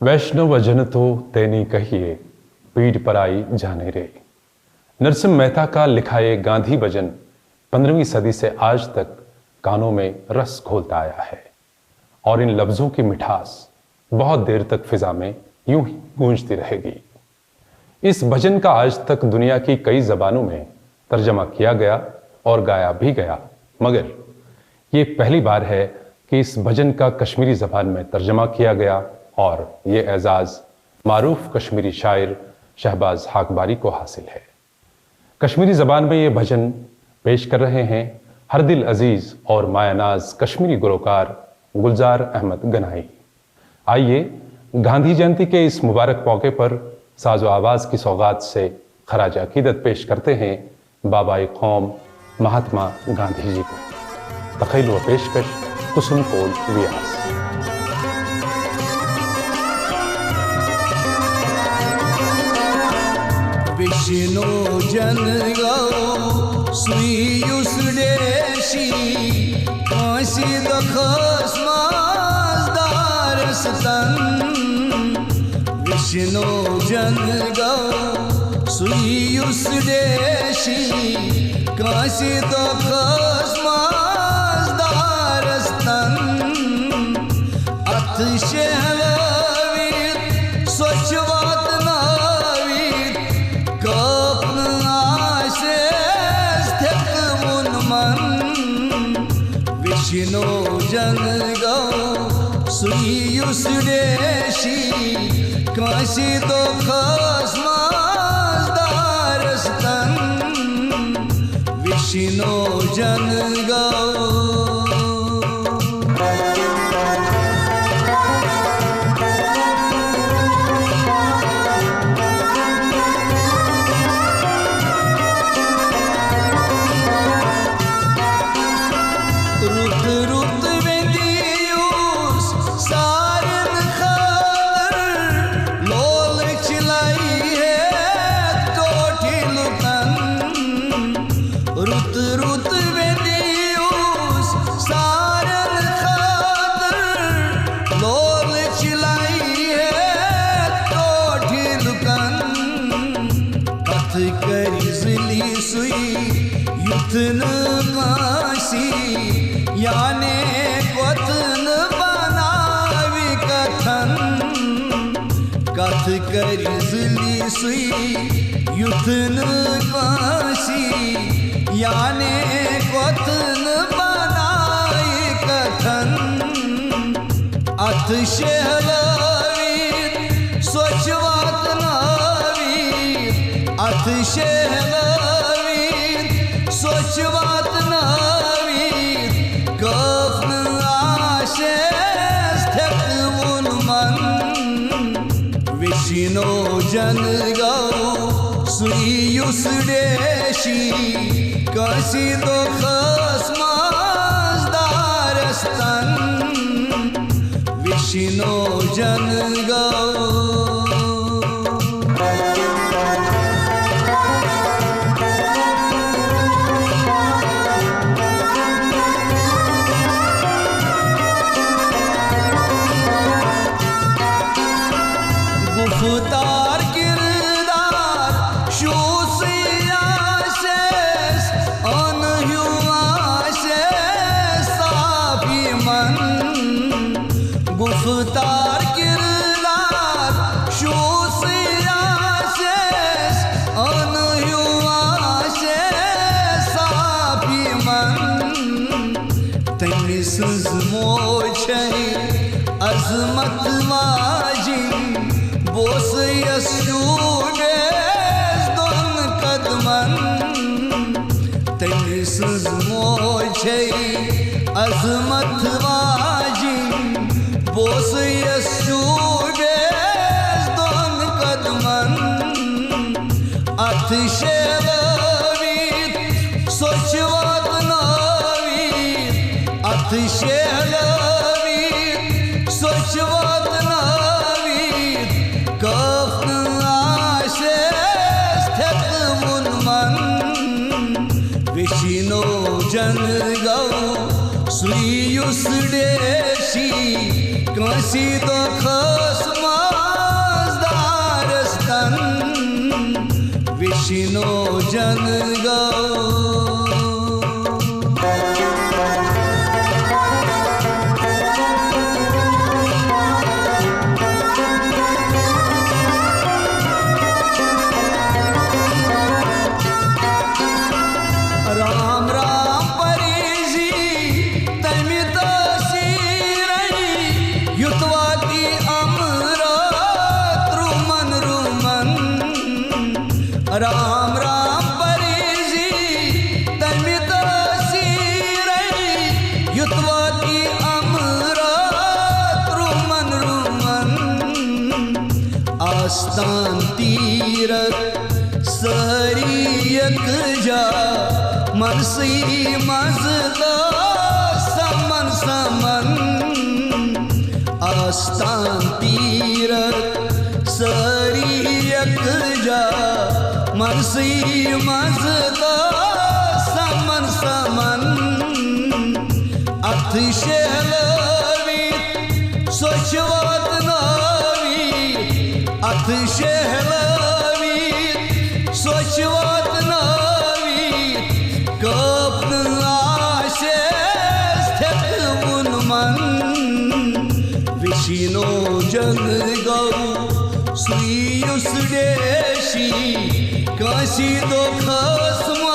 वैष्णव जन तो तेनी कहिए, पीठ पर आई जाने रे। नरसिम्हा मेहता का लिखा ये गांधी भजन 15वीं सदी से आज तक कानों में रस घोलता आया है और इन लफ्जों की मिठास बहुत देर तक फिजा में यूं ही गूंजती रहेगी। इस भजन का आज तक दुनिया की कई जबानों में तर्जमा किया गया और गाया भी गया, मगर ये पहली बार है कि इस भजन का कश्मीरी जबान में तर्जमा किया गया और ये एजाज मारूफ कश्मीरी शायर शहबाज हाकबारी को हासिल है। कश्मीरी जबान में ये भजन पेश कर रहे हैं हर दिल अजीज और मायानाज कश्मीरी गुलकार गुलजार अहमद गनाई। आइए गांधी जयंती के इस मुबारक मौके पर साजो आवाज की सौगात से खराज अकीदत पेश करते हैं बाबाए कौम महात्मा गांधी जी को। तखैल व पेशकश कुसुम कोल व्यास। विष्णु जन गौ सुयुस देशी काशी दखस माजदारस्तन। विष्णु जन गौ सुयुस देशी काशी दखस माजदारस्तन। अथ शहलवीत स्वच्छवात नावीत कपन आशे स्थित मुन मन। विष्णु जन गौ सुयुस देशी काशी दखस माजदारस्तन। विष्णु जन गौ युथन काशी याने क्वथन बनावी कथन। कथ करिजली सुई युथन काशी याने क्वथन बनाई कथन। अथ शहलवीत स्वच्छवात नावीत। अथ शहलवीत स्वच्छवात नावीत कफन आशे स्थित मुन मन। विष्णु जन गौ सुयुस देशी काशी दखस माजदारस्तन। विष्णु जन गौ गुफ्तार किरदार शोसियाशेस अनहुआशेस साफी मन। गुफ्तार किरदार शोसियाशेस अनहुआशेस साफी मन। तमिस मोछे अजमत वाजिन बोस यशूबेस दोन कदमन। तमिस मोछे अजमत वाजिन बोस यशूबेस दोन कदमन। अथ शहलवीत स्वच्छवात नावीत। अथ शहलवीत स्वच्छवात नावीत कफन आशे स्थित मुन मन। विष्णु जन गौ सुयुस देशी काशी दखस विष्णु जन गौ राम राम परिजी तमित सीरई युतवाती अमृत रुमन रुमन राम राम परिजी तमित सीरई युतवाती अमृत रुमन रुमन आस्थान तीरथ सरियक जा मनसी मजदा समन समन आस्थान तीरथ सरियक जा मनसी मजदा समन समन अथ शहलवी स्वच्छवत नावी अथ शहलवी स्वच्छवत नावी कपन आशे स्थित उन्मन विष्णु जन गौ सुयुस देशी काशी दो खसम